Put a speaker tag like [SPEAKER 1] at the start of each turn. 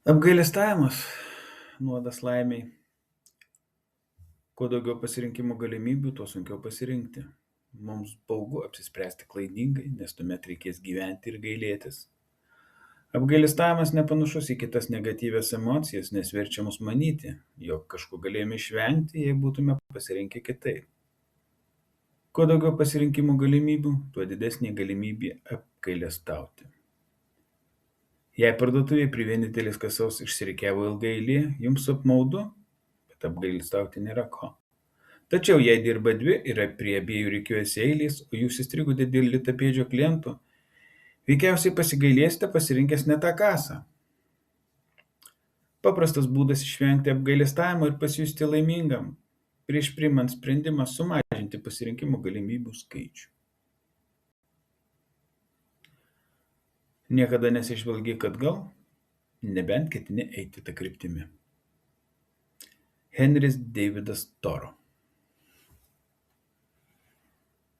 [SPEAKER 1] Apgailestavimas nuodas laimei. Kuo daugiau pasirinkimo galimybių, tuo sunkiau pasirinkti. Mums baugu apsispręsti klaidingai, nes tuomet reikės gyventi ir gailėtis. Apgailestavimas nepanašus į kitas negatyvias emocijas, nes verčia mus manyti, jog kažko galėjome išvengti, jei būtume pasirinkę kitaip. Kuo daugiau pasirinkimo galimybių, tuo didesnė galimybė apgailestauti. Jei parduotuvėje prie vienintelės kasos išsirikiavo ilga eilė, jums apmaudu, bet apgailestauti nėra ko. Tačiau jei dirba dvi ir prie abiejų rikiuojasi eilės, o jūs įstrigote dėl litapėdžio klientų, veikiausiai pasigailėsite pasirinkęs ne tą kasą. Paprastas būdas išvengti apgailestavimo ir pasijusti laimingam, prieš priimant sprendimą sumažinti pasirinkimo galimybių skaičių. Niekada nesižvalgyk atgal, nebent ketini eiti tą kryptimi. Henris Deividas Toro.